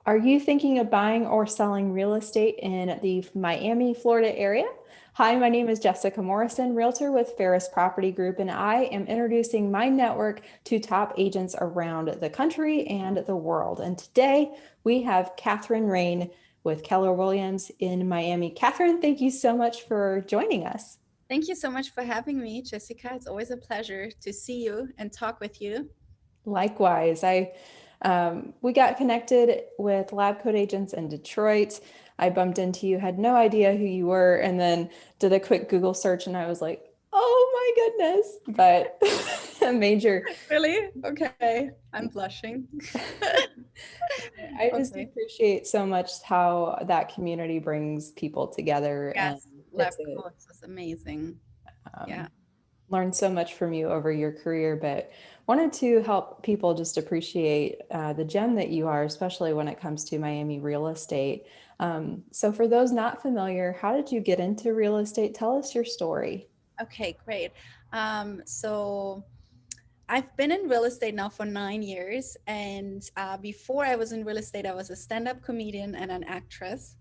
Are you thinking of buying or selling real estate in the Miami, Florida area? Hi, my name is Jessica Morrison, realtor with Ferris Property Group, and I am introducing my network to top agents around the country and the world. And today we have Kathrin Rein with Keller Williams in Miami. Kathrin, thank you so much for joining us. Thank you so much for having me, Jessica. It's always a pleasure to see you and talk with you. Likewise, we got connected with lab coat agents in Detroit. I bumped into you, had no idea who you were, and then did a quick Google search, and I was like, "Oh my goodness!" But a major. Really? Okay. I'm blushing. I just Okay. appreciate so much how that community brings people together, and Yes, lab it's a coats is amazing. Yeah. um, learned so much from you over your career, but wanted to help people just appreciate the gem that you are, especially when it comes to Miami real estate. So, for those not familiar, how did you get into real estate? Tell us your story. Okay, great. So I've been in real estate now for 9 years. And before I was in real estate, I was a stand up comedian and an actress.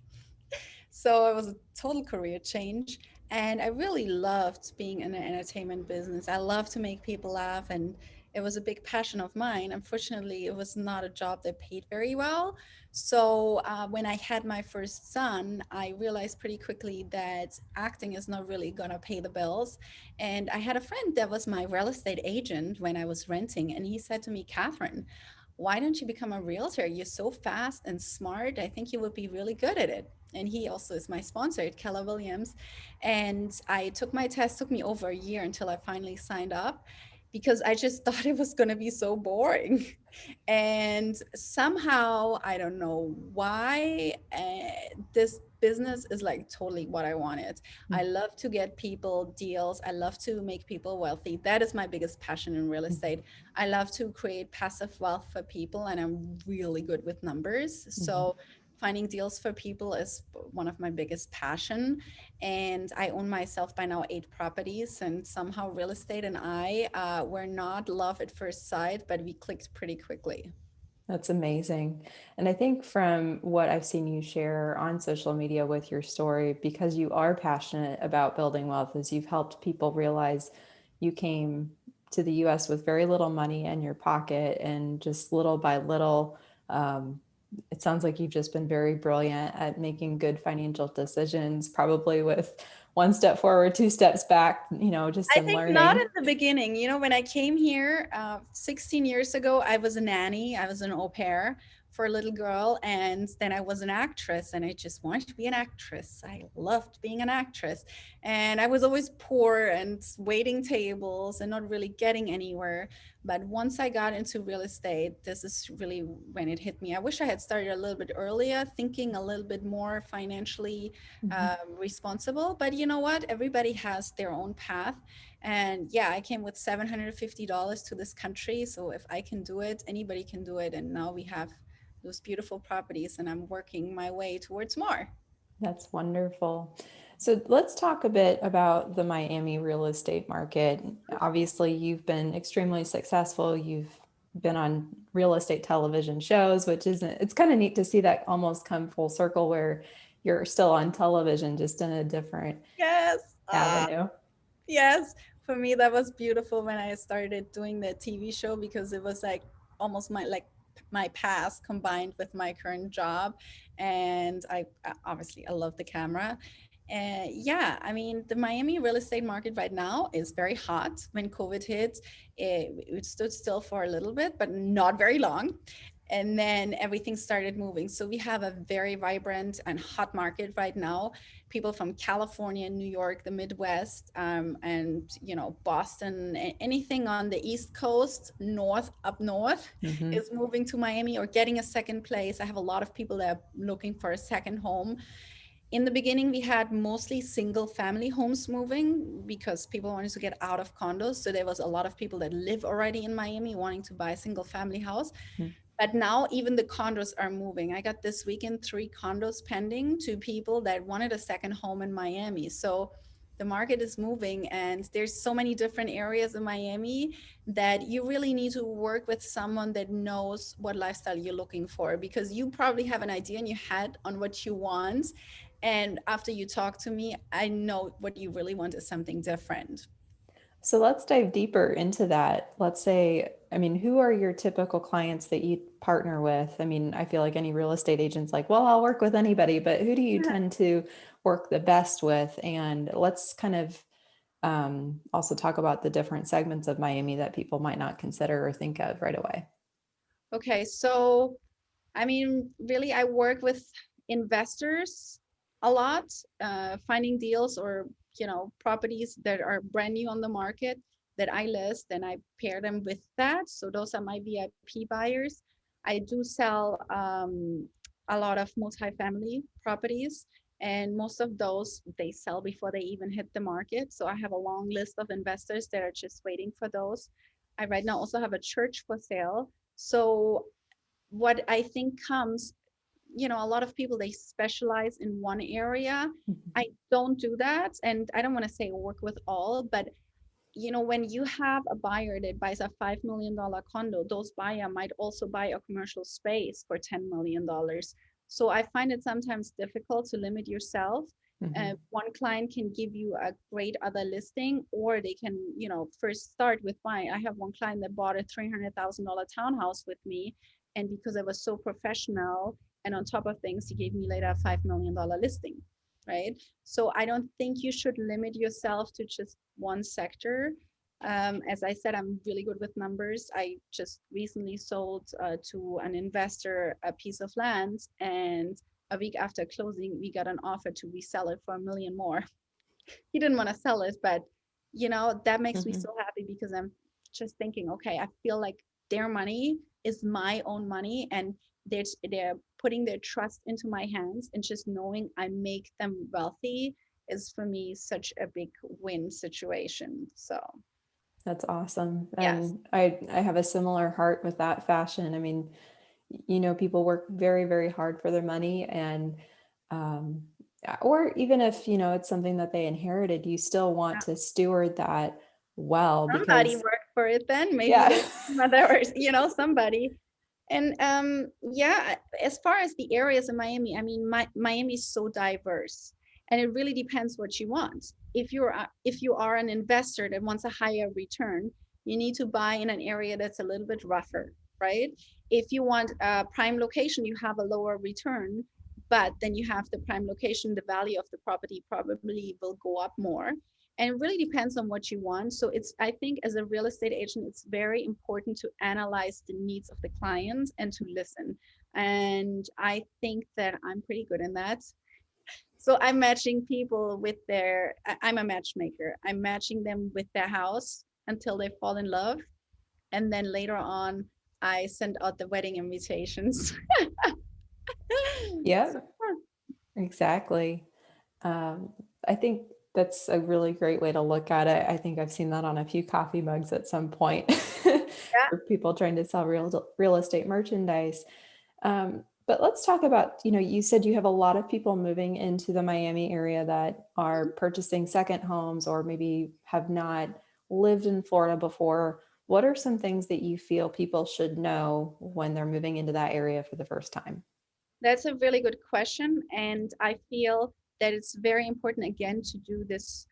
So it was a total career change. And I really loved being in the entertainment business. I love to make people laugh, and it was a big passion of mine. Unfortunately, it was not a job that paid very well. So when I had my first son, I realized pretty quickly that acting is not really going to pay the bills. And I had a friend that was my real estate agent when I was renting. And he said to me, Catherine, why don't you become a realtor? You're so fast and smart. I think you would be really good at it. And he also is my sponsor at Keller Williams. And I took my test, took me over a year until I finally signed up because I just thought it was going to be so boring. And somehow, I don't know why, this business is like totally what I wanted. I love to get people deals. I love to make people wealthy. That is my biggest passion in real estate. I love to create passive wealth for people, and I'm really good with numbers. Mhm. So finding deals for people is one of my biggest passion. And I own myself by now 8 properties, and somehow real estate and I were not love at first sight, but we clicked pretty quickly. That's amazing. And I think from what I've seen you share on social media with your story, because you are passionate about building wealth, is you've helped people realize you came to the US with very little money in your pocket, and just little by little, um, it sounds like you've just been very brilliant at making good financial decisions, probably with one step forward, two steps back, just I in think not learning. in the beginning. When I came here 16 years ago, I was a nanny. I was an au pair for a little girl, and then I was an actress, and I just wanted to be an actress. I loved being an actress, and I was always poor and waiting tables and not really getting anywhere. But once I got into real estate, this is really when it hit me. I wish I had started a little bit earlier, thinking a little bit more financially Mhm. responsible. But you know what? Everybody has their own path. And yeah, I came with $750 to this country. So if I can do it, anybody can do it. And now we have those beautiful properties, and I'm working my way towards more. That's wonderful. So let's talk a bit about the Miami real estate market. Obviously, you've been extremely successful. You've been on real estate television shows, which isn't, it's kind of neat to see that almost come full circle where you're still on television, just in a different Yes. avenue. Yes. For me, that was beautiful when I started doing the TV show because it was like almost my past combined with my current job. And obviously I love the camera. Yeah, I mean, the Miami real estate market right now is very hot. When COVID hit, it stood still for a little bit, but not very long. And then everything started moving. So we have a very vibrant and hot market right now. People from California, New York, the Midwest, and Boston, anything on the East Coast, up north, Mhm. is moving to Miami or getting a second place. I have a lot of people that are looking for a second home. In the beginning, we had mostly single family homes moving because people wanted to get out of condos. So there was a lot of people that live already in Miami wanting to buy a single family house. But now even the condos are moving. I got this weekend 3 condos pending to people that wanted a second home in Miami. So the market is moving, and there's so many different areas in Miami that you really need to work with someone that knows what lifestyle you're looking for, because you probably have an idea in your head on what you want. And after you talk to me, I know what you really want is something different. So let's dive deeper into that. Let's say, I mean, who are your typical clients that you partner with? I mean, I feel like any real estate agent's like, well, I'll work with anybody, but who do you tend to work the best with? And let's kind of also talk about the different segments of Miami that people might not consider or think of right away. Okay, so I mean, really, I work with investors a lot, finding deals or, properties that are brand new on the market that I list, and I pair them with that. So those are my VIP buyers. I do sell a lot of multifamily properties, and most of those they sell before they even hit the market. So I have a long list of investors that are just waiting for those. I right now also have a church for sale. So what I think comes, a lot of people, they specialize in one area. Mhm. I don't do that. And I don't want to say work with all, but when you have a buyer that buys a $5 million condo, those buyer might also buy a commercial space for $10 million. So I find it sometimes difficult to limit yourself. Mhm. One client can give you a great other listing, or they can, first start with buying. I have one client that bought a $300,000 townhouse with me, and because I was so professional, and on top of things, he gave me later a $5 million listing, right? So I don't think you should limit yourself to just one sector. As I said, I'm really good with numbers. I just recently sold to an investor a piece of land, and a week after closing, we got an offer to resell it for $1 million more. He didn't want to sell it, but that makes me Mhm. so happy, because I'm just thinking, okay, I feel like their money is my own money, and they're putting their trust into my hands, and just knowing I make them wealthy is for me such a big win situation. So That's awesome. yes. And I have a similar heart with that fashion. I mean, people work very, very hard for their money and um or even if, it's something that they inherited, you still want to steward that well Somebody because worked for it, then maybe yeah. their mother, or somebody. And yeah, as far as the areas in Miami, I mean, Miami is so diverse, and it really depends what you want. If you are an investor that wants a higher return, you need to buy in an area that's a little bit rougher, right? If you want a prime location, you have a lower return, but then you have the prime location, the value of the property probably will go up more, and it really depends on what you want. So I think as a real estate agent, it's very important to analyze the needs of the client and to listen. And I think that I'm pretty good in that. So I'm matching people with I'm a matchmaker. I'm matching them with their house until they fall in love. And then later on, I send out the wedding invitations. Yeah, So, exactly. I think that's a really great way to look at it. I think I've seen that on a few coffee mugs at some point yeah. for people trying to sell real estate merchandise. But let's talk about, you said you have a lot of people moving into the Miami area that are purchasing second homes or maybe have not lived in Florida before. What are some things that you feel people should know when they're moving into that area for the first time? That's a really good question. And I feel that it's very important, again, to do this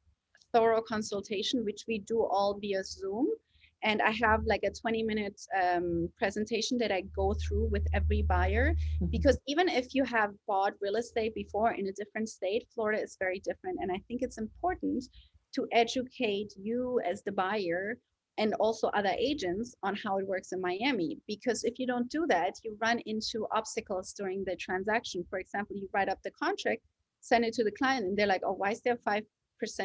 thorough consultation, which we do all via Zoom. And I have like a 20-minute presentation that I go through with every buyer, Mhm. because even if you have bought real estate before in a different state, Florida is very different. And I think it's important to educate you as the buyer and also other agents on how it works in Miami. Because if you don't do that, you run into obstacles during the transaction. For example, you write up the contract, send it to the client, and they're like, oh, why is there 5%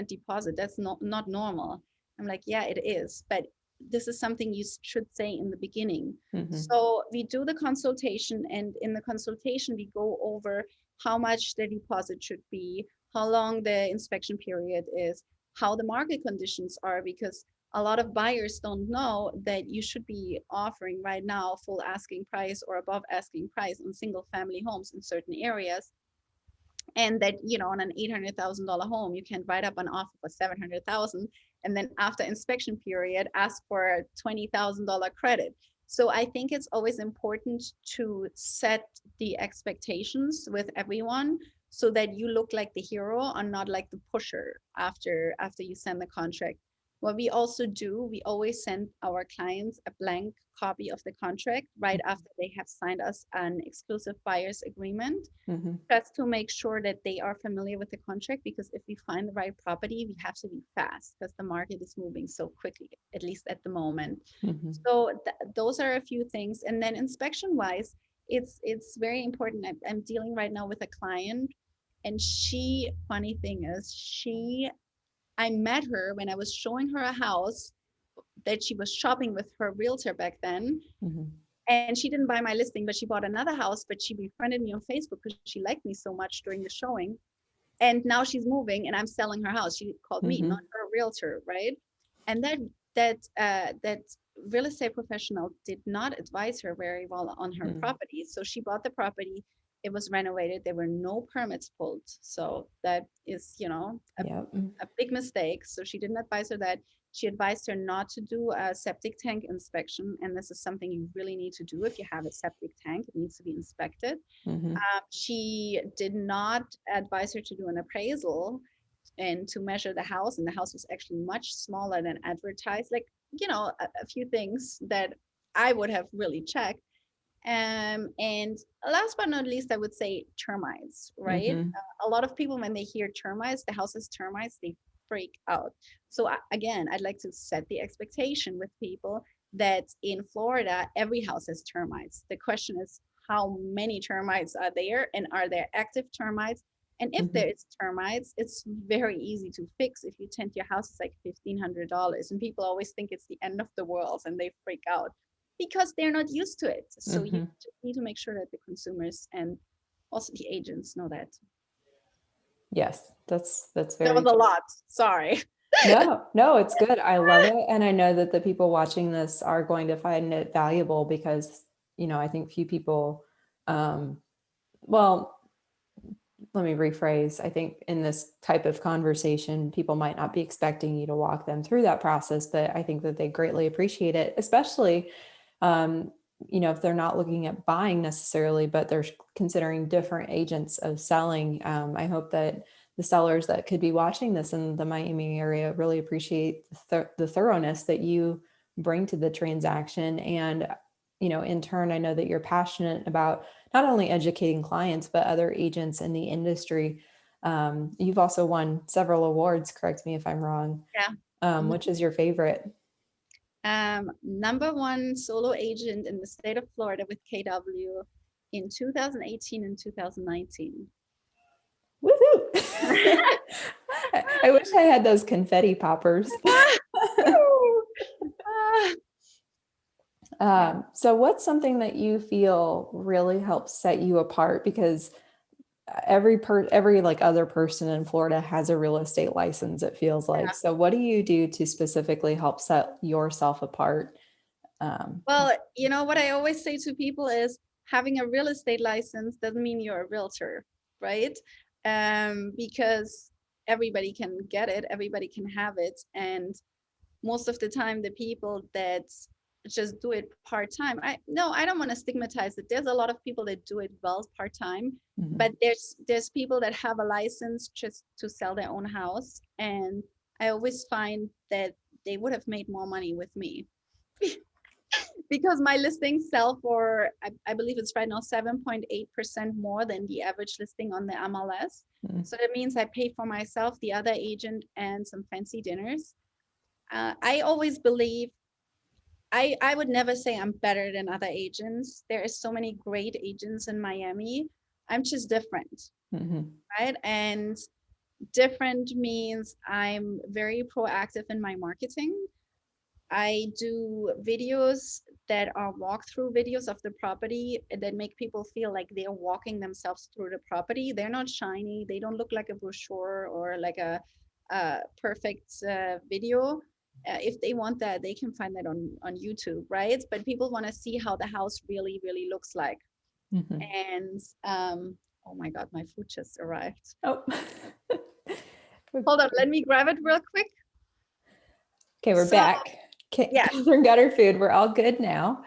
deposit? That's not normal. I'm like, yeah, it is. But this is something you should say in the beginning. Mhm. So we do the consultation, and in the consultation, we go over how much the deposit should be, how long the inspection period is, how the market conditions are, because a lot of buyers don't know that you should be offering right now full asking price or above asking price on single family homes in certain areas. and that, you know, on an $800,000 home, you can write up an offer for 700,000, and then after inspection period ask for a $20,000 credit. So I think it's always important to set the expectations with everyone so that you look like the hero and not like the pusher after you send the contract. What we also do, we always send our clients a blank copy of the contract right after they have signed us an exclusive buyer's agreement, Mm-hmm. just to make sure that they are familiar with the contract, because if we find the right property, we have to be fast because the market is moving so quickly, at least at the moment. Mm-hmm. So those are a few things. And then inspection wise, it's very important. I'm dealing right now with a client, and she, funny thing is, I met her when I was showing her a house that she was shopping with her realtor back then. Mm-hmm. And she didn't buy my listing, but she bought another house, but she befriended me on Facebook because she liked me so much during the showing. And now she's moving and I'm selling her house. She called me, Mm-hmm. not her realtor, right? And that real estate professional did not advise her very well on her Mm-hmm. property. So she bought the property. It was renovated. There were no permits pulled. So that is, you know, Yep. a big mistake. So she didn't advise her that. She advised her not to do a septic tank inspection. And this is something you really need to do if you have a septic tank. It needs to be inspected. Mm-hmm. She did not advise her to do an appraisal and to measure the house. And the house was actually much smaller than advertised. Like, you know, a few things that I would have really checked. And last but not least, I would say termites, right? Mm-hmm. A lot of people, when they hear termites, the house is termites, they freak out. So again, I'd like to set the expectation with people that in Florida, every house has termites. The question is, how many termites are there, and are there active termites? And if Mm-hmm. there is termites, it's very easy to fix. If you tint your house, it's like $1,500, and people always think it's the end of the world and they freak out because they're not used to it. So you Mm-hmm. just need to make sure that the consumers and also the agents know that. Yes, that's That very was a true. lot. Sorry. No, no, it's good. I love it. And I know that the people watching this are going to find it valuable because, I think few people, um, well, let me rephrase. I think in this type of conversation, people might not be expecting you to walk them through that process, but I think that they greatly appreciate it, especially, um, if they're not looking at buying necessarily, but they're considering different agents of selling. I hope that the sellers that could be watching this in the Miami area really appreciate the thoroughness that you bring to the transaction. And, in turn, I know that you're passionate about not only educating clients, but other agents in the industry. You've also won several awards, correct me if I'm wrong. Yeah. Which is your favorite? Number one solo agent in the state of Florida with KW in 2018 and 2019. Woohoo! I wish I had those confetti poppers. So what's something that you feel really helps set you apart? Because every like other person in Florida has a real estate license, it feels like. Yeah. So what do you do to specifically help set yourself apart? Well, you know what I always say to people is having a real estate license doesn't mean you're a realtor, right? Because everybody can get it, everybody can have it, and most of the time the people that just do it part-time, I don't want to stigmatize it. There's a lot of people that do it well part-time, Mhm. but there's people that have a license just to sell their own house, and I always find that they would have made more money with me because my listings sell for I believe it's right now 7.8% more than the average listing on the MLS. Mhm. So that means I pay for myself, the other agent, and some fancy dinners. I always believe I would never say I'm better than other agents. There is so many great agents in Miami. I'm just different, Mhm. right? And different means I'm very proactive in my marketing. I do videos that are walkthrough videos of the property that make people feel like they're walking themselves through the property. They're not shiny. They don't look like a brochure or like a perfect video. If they want that, they can find that on YouTube, right? But people want to see how the house really, really looks like. Mhm. And Oh my God, my food just arrived. Oh. Hold on, let me grab it real quick. Okay, we're So, back. yes. Kathrin got her food. We're all good now.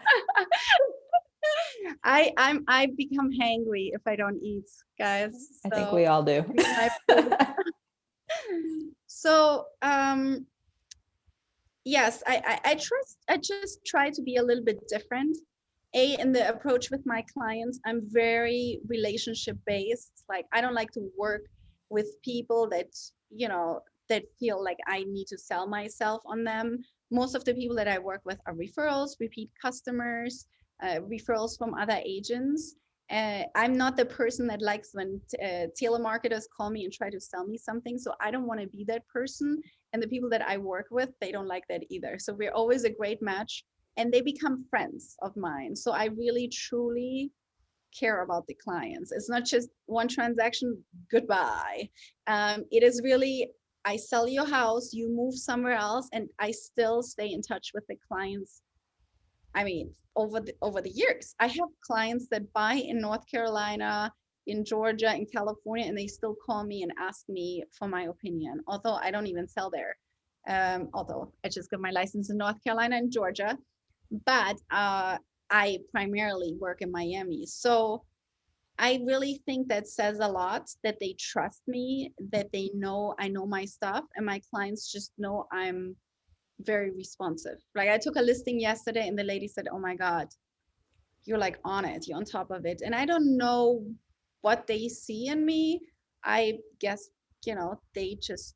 I become hangry if I don't eat, guys. I think So we all do. my food. So yes, I just try to be a little bit different. In the approach with my clients, I'm very relationship based. Like I don't like to work with people that, that feel like I need to sell myself on them. Most of the people that I work with are referrals, repeat customers, referrals from other agents. I'm not the person that likes when telemarketers call me and try to sell me something. So I don't want to be that person. And the people that I work with, they don't like that either. So we're always a great match, and they become friends of mine. So I really truly care about the clients. It's not just one transaction, goodbye. It is really, I sell your house, you move somewhere else, and I still stay in touch with the clients. I mean, over the years, I have clients that buy in North Carolina, in Georgia, in California, and they still call me and ask me for my opinion, although I don't even sell there. Although I just got my license in North Carolina and Georgia, but I primarily work in Miami. So I really think that says a lot that they trust me, that they know I know my stuff, and my clients just know I'm very responsive. Like I took a listing yesterday and the lady said, "Oh my God, you're like on it, you're on top of it." And I don't know what they see in me. I guess, they just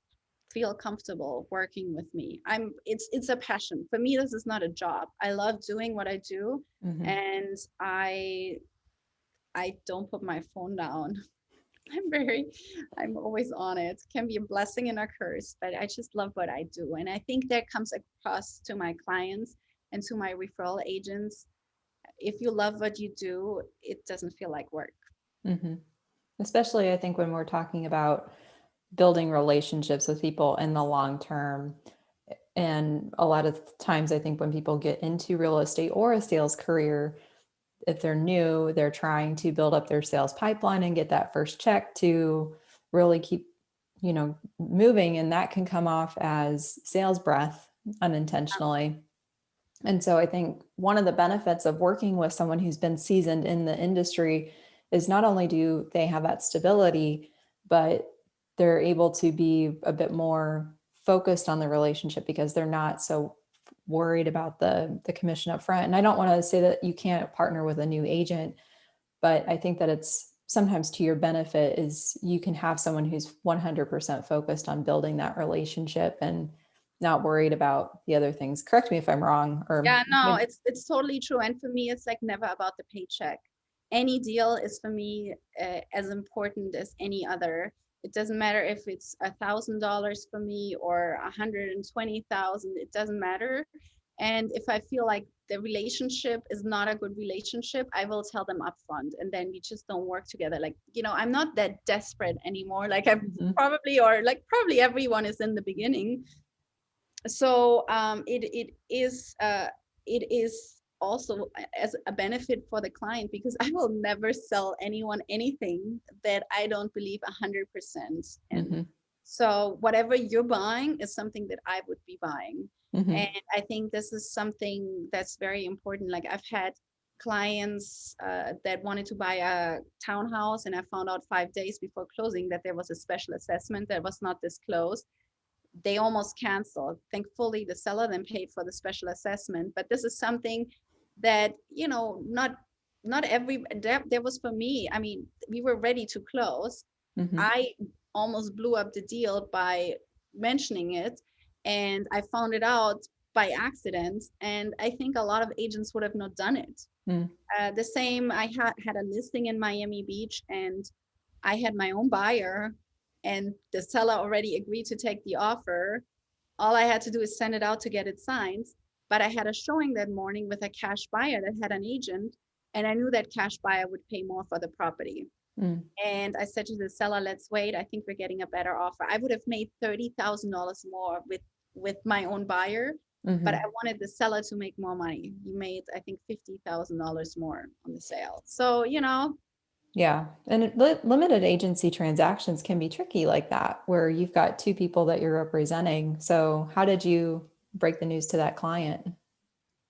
feel comfortable working with me. It's a passion. For me, this is not a job. I love doing what I do. Mhm. And I don't put my phone down. I'm always on it. Can be a blessing and a curse, but I just love what I do. And I think that comes across to my clients and to my referral agents. If you love what you do, it doesn't feel like work. Mhm. Especially, I think, when we're talking about building relationships with people in the long term. And a lot of times, I think when people get into real estate or a sales career, if they're new, they're trying to build up their sales pipeline and get that first check to really keep, moving. And that can come off as sales breath unintentionally. And so I think one of the benefits of working with someone who's been seasoned in the industry is not only do they have that stability, but they're able to be a bit more focused on the relationship because they're not so worried about the commission up front. And I don't want to say that you can't partner with a new agent, but I think that it's sometimes to your benefit is you can have someone who's 100% focused on building that relationship and not worried about the other things. Correct me if I'm wrong, or Yeah, no, maybe. it's totally true. And for me, it's like never about the paycheck. Any deal is for me as important as any other. It doesn't matter if it's $1,000 for me or 120,000. It doesn't matter. And if I feel like the relationship is not a good relationship, I will tell them upfront, and then we just don't work together. Like, I'm not that desperate anymore. Like I Mhm. probably everyone is in the beginning. So it is also as a benefit for the client, because I will never sell anyone anything that I don't believe 100% in. Mhm. So whatever you're buying is something that I would be buying. Mhm. And I think this is something that's very important. Like I've had clients that wanted to buy a townhouse, and I found out 5 days before closing that there was a special assessment that was not disclosed. They almost canceled. Thankfully, the seller then paid for the special assessment. But this is something that, not every, that was for me. I mean, we were ready to close. Mhm. I almost blew up the deal by mentioning it, and I found it out by accident. And I think a lot of agents would have not done it. Mm. The same, I had a listing in Miami Beach, and I had my own buyer, and the seller already agreed to take the offer. All I had to do is send it out to get it signed. But I had a showing that morning with a cash buyer that had an agent, and I knew that cash buyer would pay more for the property. Mm. And I said to the seller, "Let's wait. I think we're getting a better offer." I would have made $30,000 more with my own buyer, but I Mhm. wanted the seller to make more money. He made, I think, $50,000 more on the sale. So, Yeah. And limited agency transactions can be tricky like that, where you've got two people that you're representing. So, how did you break the news to that client?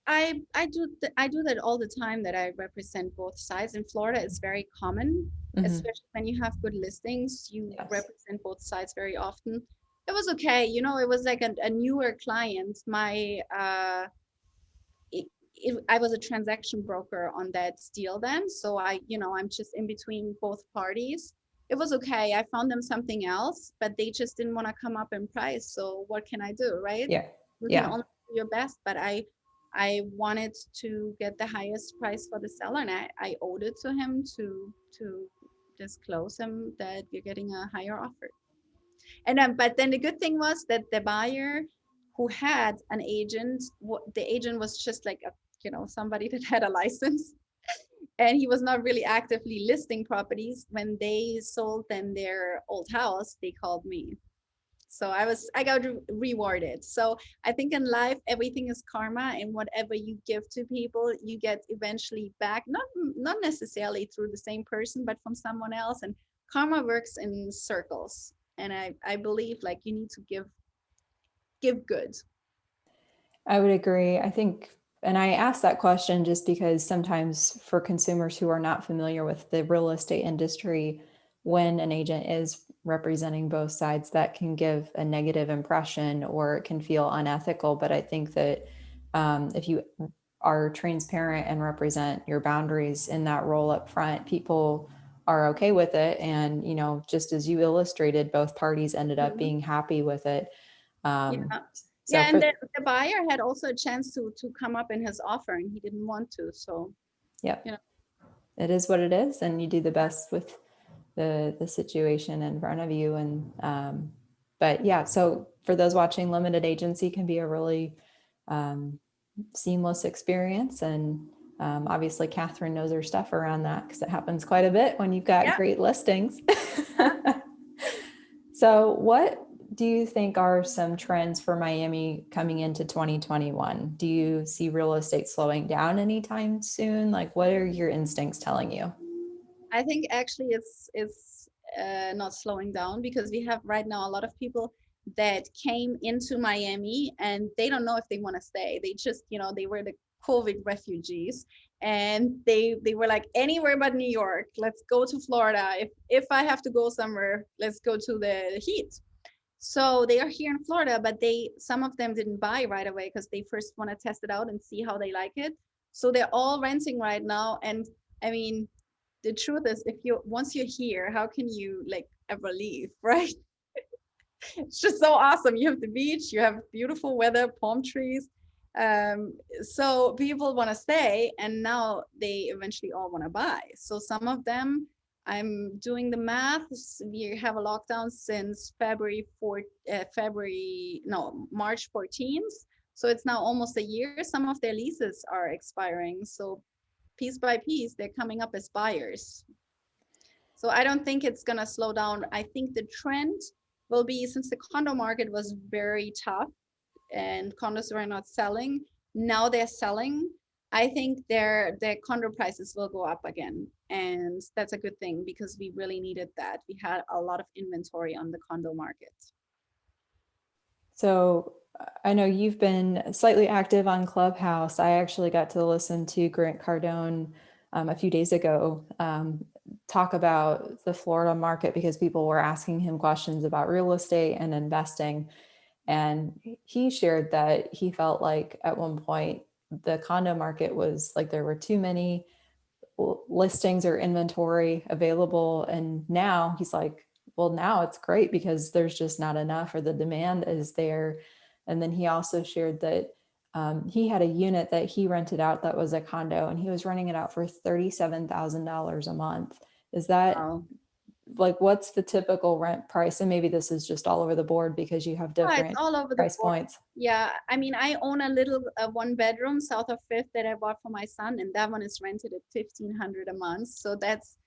I do that all the time, that I represent both sides. In Florida, it's very common, Hmm. especially when you have good listings, you Yes. represent both sides very often. It was okay, you know, it was like a newer client. I was a transaction broker on that deal then, so I'm just in between both parties. It was okay. I found them something else, but they just didn't want to come up in price. So what can I do, right? Yeah. You can Yeah. only do your best, but I wanted to get the highest price for the seller, and I owed it to him to disclose him that you're getting a higher offer. And then, but then the good thing was that the buyer who had an agent, the agent was just like somebody that had a license, and he was not really actively listing properties. When they sold them their old house, they called me. So I got rewarded. So I think in life everything is karma, and whatever you give to people, you get eventually back. Not necessarily through the same person, but from someone else. And karma works in circles. And I believe like you need to give good. I would agree. I think, and I asked that question just because sometimes for consumers who are not familiar with the real estate industry, when an agent is representing both sides, that can give a negative impression or it can feel unethical. But I think that if you are transparent and represent your boundaries in that role up front, people are okay with it. And, just as you illustrated, both parties ended up Mhm. being happy with it. Um, Yeah. so Yeah, and for the buyer had also a chance to come up in his offer, and he didn't want to. So, you Yep, know, it is what it is, and you do the best with the situation in front of you. And but yeah, so for those watching, limited agency can be a really um, seamless experience, and obviously Kathrin knows her stuff around that because it happens quite a bit when you've got yeah. great listings. So, what do you think are some trends for Miami coming into 2021? Do you see real estate slowing down anytime soon? Like, what are your instincts telling you? I think actually it's not slowing down, because we have right now a lot of people that came into Miami and they don't know if they want to stay. They just, they were the COVID refugees, and they were like, anywhere but New York. Let's go to Florida. If I have to go somewhere, let's go to the heat. So they are here in Florida, but some of them didn't buy right away because they first want to test it out and see how they like it. So they're all renting right now. And I mean, the truth is, if you once you're here, how can you like ever leave, right? It's just so awesome. You have the beach, you have beautiful weather, palm trees. So people want to stay, and now they eventually all want to buy. So some of them, I'm doing the math. We have a lockdown since March 14th. So it's now almost a year. Some of their leases are expiring. So piece by piece, they're coming up as buyers. So I don't think it's going to slow down. I think the trend will be, since the condo market was very tough and condos were not selling, now they're selling. I think their condo prices will go up again. And that's a good thing, because we really needed that. We had a lot of inventory on the condo market. So I know you've been slightly active on Clubhouse. I actually got to listen to Grant Cardone a few days ago talk about the Florida market because people were asking him questions about real estate and investing. And he shared that he felt like at one point the condo market was like there were too many listings or inventory available. And now he's like, well, now it's great because there's just not enough or the demand is there. And then he also shared that he had a unit that he rented out that was a condo and he was renting it out for $37,000 a month. Is that Wow. like what's the typical rent price? And maybe this is just all over the board because you have Oh, it's different all over the price board. points. Yeah, I mean, I own a little one bedroom south of Fifth that I bought for my son, and that one is rented at 1,500 a month. So that's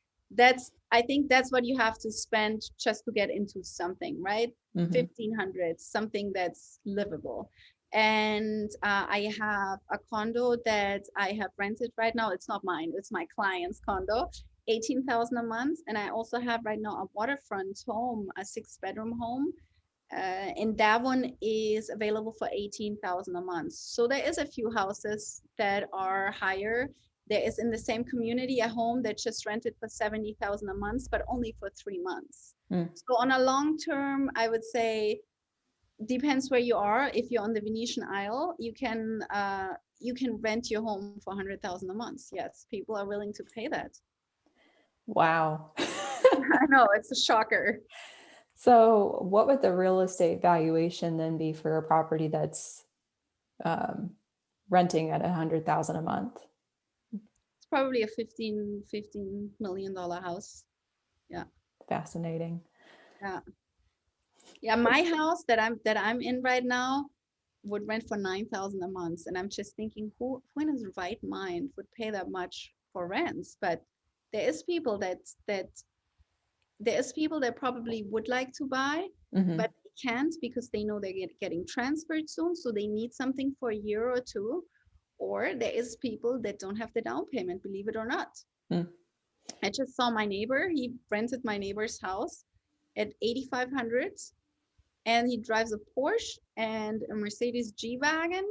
I think that's what you have to spend just to get into something, right? Mm-hmm. 1,500, something that's livable. And I have a condo that I have rented right now. It's not mine; it's my client's condo, 18,000 a month. And I also have right now a waterfront home, a 6-bedroom home. And that one is available for 18,000 a month. So there is a few houses that are higher. There is in the same community a home that just rented for 70,000 a month, but only for 3 months. Mm. So on a long term, I would say depends where you are. If you're on the Venetian Isle, you can rent your home for 100,000 a month. Yes, people are willing to pay that. Wow. I know, it's a shocker. So what would the real estate valuation then be for a property that's renting at 100,000 a month? It's probably a $15 million house. Yeah. Fascinating. Yeah. Yeah, my house that I'm in right now would rent for 9,000 a month, and I'm just thinking, who in his right mind would pay that much for rents? But there is people that probably would like to buy, Mm-hmm. but they can't because they know they're getting transferred soon, so they need something for a year or two. Or there is people that don't have the down payment, believe it or not. Mm. I just saw my neighbor. He rented my neighbor's house at 8,500, and he drives a Porsche and a Mercedes G-Wagon,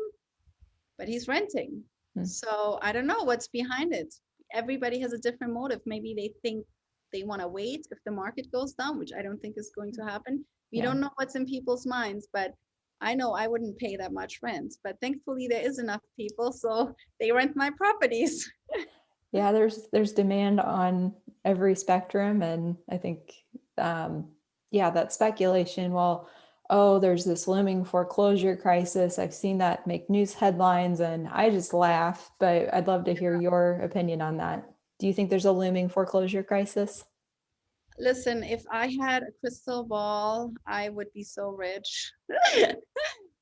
but he's renting. Mm. So I don't know what's behind it. Everybody has a different motive. Maybe they think they want to wait if the market goes down, which I don't think is going to happen. We Yeah. don't know what's in people's minds, but I know I wouldn't pay that much rent. But thankfully, there is enough people, so they rent my properties. Yeah, there's demand on every spectrum, and I think yeah, that speculation, well, oh, there's this looming foreclosure crisis. I've seen that make news headlines and I just laugh, but I'd love to hear your opinion on that. Do you think there's a looming foreclosure crisis? Listen, if I had a crystal ball, I would be so rich.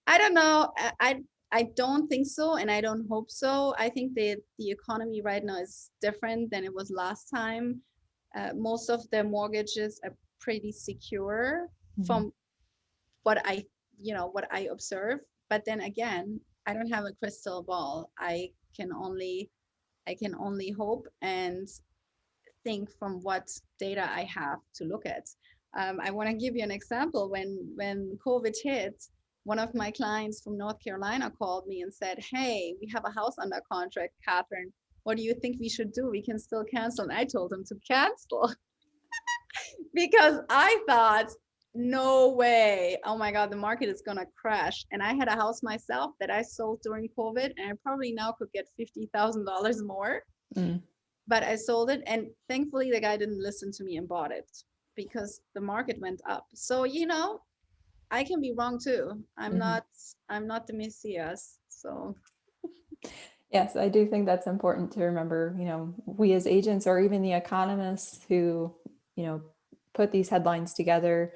I don't know. I don't think so, and I don't hope so. I think that the economy right now is different than it was last time. Most of the mortgages are pretty secure Mhm. from what I observe. But then again, I don't have a crystal ball. I can only hope and think from what data I have to look at. I want to give you an example. When COVID hit, one of my clients from North Carolina called me and said, "Hey, we have a house under contract, Kathrin. What do you think we should do? We can still cancel." And I told him to cancel because I thought, no way. Oh my God, the market is gonna crash. And I had a house myself that I sold during COVID, and I probably now could get $50,000 more, Mm. but I sold it, and thankfully the guy didn't listen to me and bought it because the market went up. So I can be wrong too. I'm Mhm. not I'm not the messias. So Yes, I do think that's important to remember. We as agents or even the economists who, you know, put these headlines together,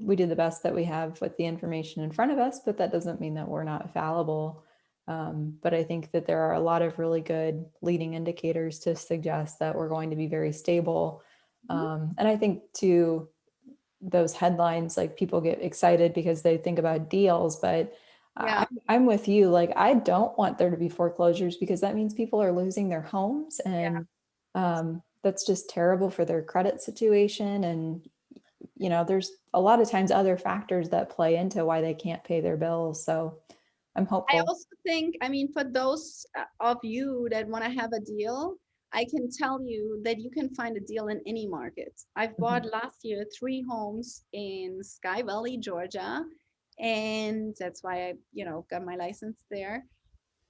we do the best that we have with the information in front of us, but that doesn't mean that we're not fallible. But I think that there are a lot of really good leading indicators to suggest that we're going to be very stable. mhm, And I think too, those headlines, like people get excited because they think about deals, but yeah, I'm with you. Like, I don't want there to be foreclosures because that means people are losing their homes, yeah. and that's just terrible for their credit situation. And there's a lot of times other factors that play into why they can't pay their bills. So I'm I hopeful. also think, I mean, for those of you that want to have a deal, I can tell you that you can find a deal in any market. I've bought Mhm. last year 3 homes in Sky Valley, Georgia, and that's why I got my license there.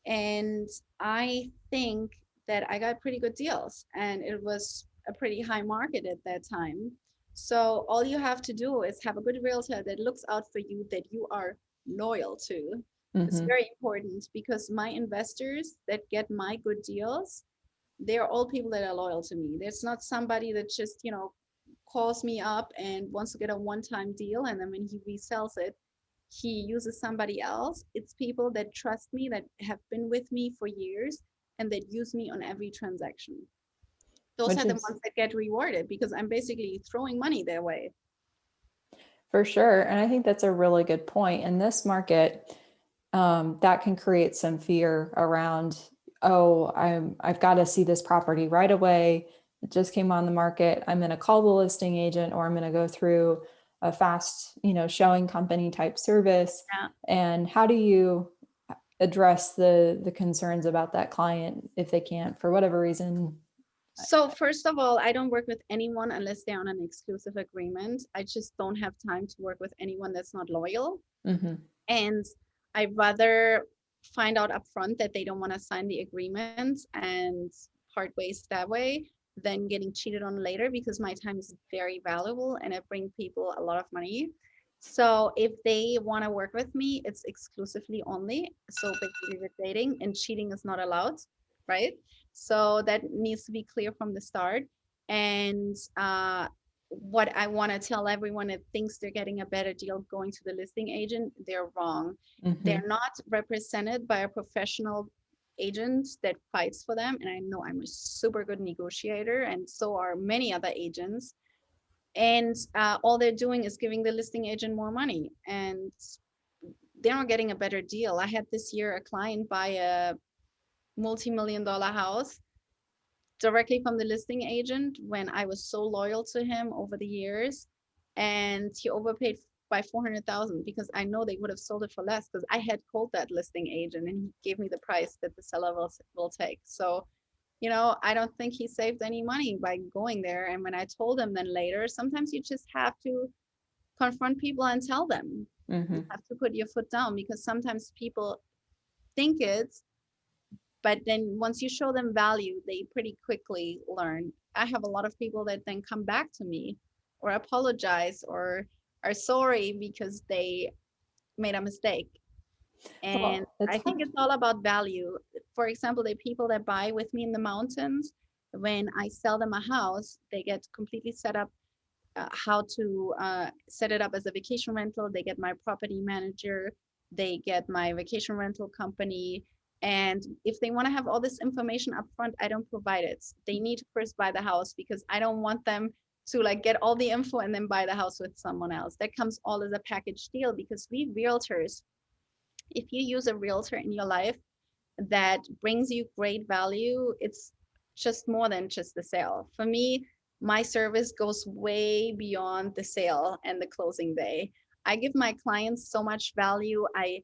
And I think that I got pretty good deals, and it was a pretty high market at that time. So all you have to do is have a good realtor that looks out for you, that you are loyal to. It's Mhm. very important because my investors that get my good deals, they're all people that are loyal to me. There's not somebody that just calls me up and wants to get a one-time deal, and then when he resells it, he uses somebody else. It's people that trust me, that have been with me for years, and that use me on every transaction. Those Which are the is ones that get rewarded because I'm basically throwing money their way. for sure. And I think that's a really good point. In this market, that can create some fear around, oh, I've got to see this property right away. just came on the market, I'm going to call the listing agent, or I'm going to go through a fast, showing company type service. Yeah. And how do you address the concerns about that client if they can't, for whatever reason? So first of all, I don't work with anyone unless they're on an exclusive agreement. I just don't have time to work with anyone that's not loyal. Mm-hmm. And I'd rather find out upfront that they don't want to sign the agreement and part ways that way than getting cheated on later, because my time is very valuable and I bring people a lot of money. So if they want to work with me, it's exclusively only. So basically with dating, and cheating is not allowed, right? So that needs to be clear from the start. And what I want to tell everyone that thinks they're getting a better deal going to the listing agent, they're wrong. Mm-hmm. They're not represented by a professional agent that fights for them. And I know I'm a super good negotiator, and so are many other agents. And all they're doing is giving the listing agent more money, and they're not getting a better deal. I had this year a client buy a multi-million-dollar house directly from the listing agent when I was so loyal to him over the years, and he overpaid by 400,000 because I know they would have sold it for less, because I had called that listing agent and he gave me the price that the seller will take. So, I don't think he saved any money by going there. And when I told him then later, sometimes you just have to confront people and tell them. Mm-hmm. You have to put your foot down, because sometimes people think it's, but then once you show them value, they pretty quickly learn. I have a lot of people that then come back to me or apologize or are sorry because they made a mistake. And Well, it's I think hard. it's all about value. For example, the people that buy with me in the mountains, when I sell them a house, they get completely set up how to set it up as a vacation rental. They get my property manager, they get my vacation rental company. And if they want to have all this information up front, I don't provide it. They need to first buy the house, because I don't want them to like get all the info and then buy the house with someone else. That comes all as a package deal, because we realtors, if you use a realtor in your life that brings you great value, it's just more than just the sale. For me, my service goes way beyond the sale and the closing day. I give my clients so much value. I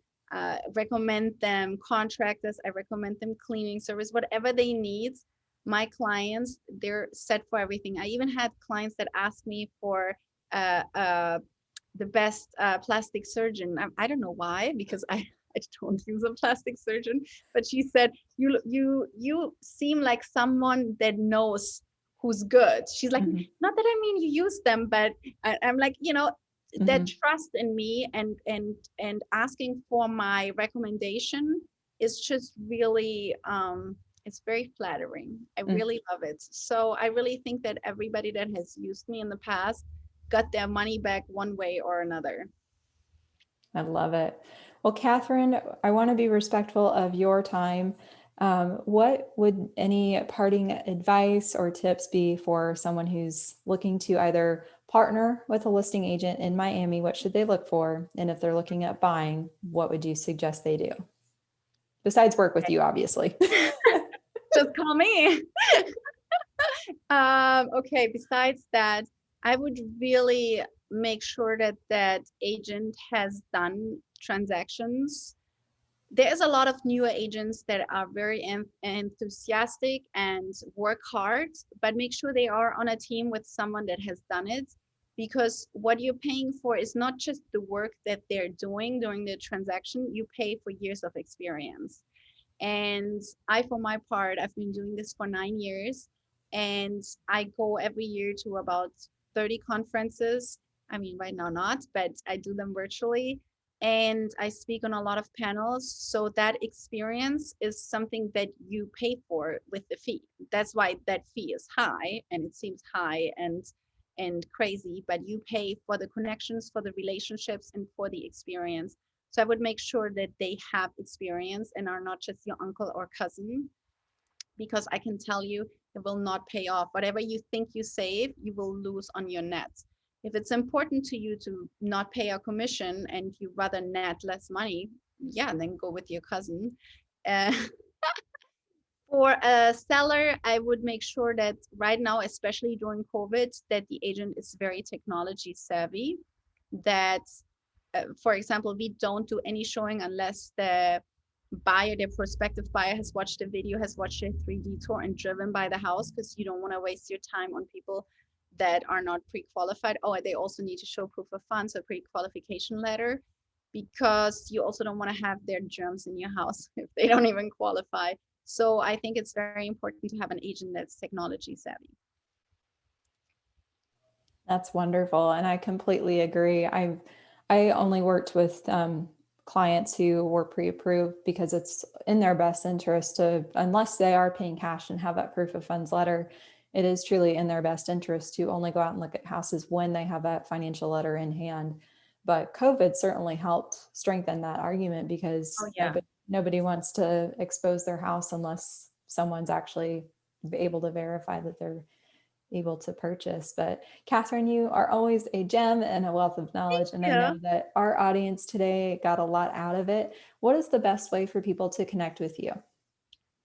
recommend them contractors. I recommend them cleaning service, whatever they need. My clients, they're set for everything. I even had clients that asked me for uh, uh, the best plastic surgeon. I don't know why, because I don't use a plastic surgeon, but she said, you seem like someone that knows who's good. She's like, Mm-hmm. not that I mean you use them, but I'm like, that Mm-hmm. trust in me and asking for my recommendation is just really it's very flattering. I really love it. So I really think that everybody that has used me in the past got their money back one way or another. I love it. Well, Kathrin, I want to be respectful of your time. What would any parting advice or tips be for someone who's looking to either partner with a listing agent in Miami? What should they look for? And if they're looking at buying, what would you suggest they do? Besides work with you, obviously. Just call me. Okay, besides that, I would really make sure that that agent has done transactions. There's a lot of newer agents that are very enthusiastic and work hard, but make sure they are on a team with someone that has done it, because what you're paying for is not just the work that they're doing during the transaction, you pay for years of experience. And I, for my part, I've been doing this for 9 years, and I go every year to about 30 conferences. I mean, right now not, but I do them virtually. And I speak on a lot of panels. So that experience is something that you pay for with the fee. That's why that fee is high, and it seems high and crazy, but you pay for the connections, for the relationships, and for the experience. So I would make sure that they have experience and are not just your uncle or cousin, because I can tell you it will not pay off. Whatever you think you save, you will lose on your net. If it's important to you to not pay a commission and you rather net less money, yeah, then go with your cousin. Uh, For a seller, I would make sure that right now, especially during COVID, that the agent is very technology savvy. That, for example, we don't do any showing unless the buyer, the prospective buyer, has watched the video, has watched a 3D tour, and driven by the house, because you don't want to waste your time on people that are not pre-qualified. Oh, they also need to show proof of funds, a pre-qualification letter, because you also don't want to have their germs in your house if they don't even qualify. So I think it's very important to have an agent that's technology savvy. That's wonderful. And I completely agree. I only worked with clients who were pre-approved because it's in their best interest to, unless they are paying cash and have that proof of funds letter, it is truly in their best interest to only go out and look at houses when they have that financial letter in hand. But COVID certainly helped strengthen that argument Oh because yeah. nobody wants to expose their house unless someone's actually able to verify that they're able to purchase. But Kathrin, you are always a gem and a wealth of knowledge. And I Yeah. know that our audience today got a lot out of it. What is the best way for people to connect with you?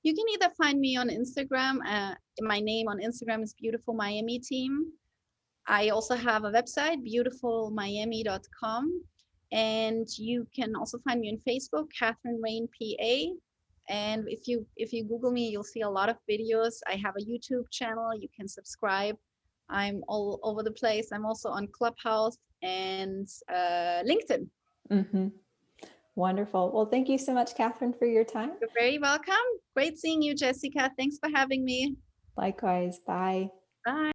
You can either find me on Instagram. My name on Instagram is Beautiful Miami Team. I also have a website, beautifulmiami.com. And you can also find me on Facebook, Kathrin Rein PA. And if you Google me, you'll see a lot of videos. I have a YouTube channel. You can subscribe. I'm all over the place. I'm also on Clubhouse and LinkedIn. Mm-hmm. Wonderful. Well, thank you so much, Kathrin, for your time. You're very welcome. Great seeing you, Jessica. Thanks for having me. Likewise. Bye. Bye.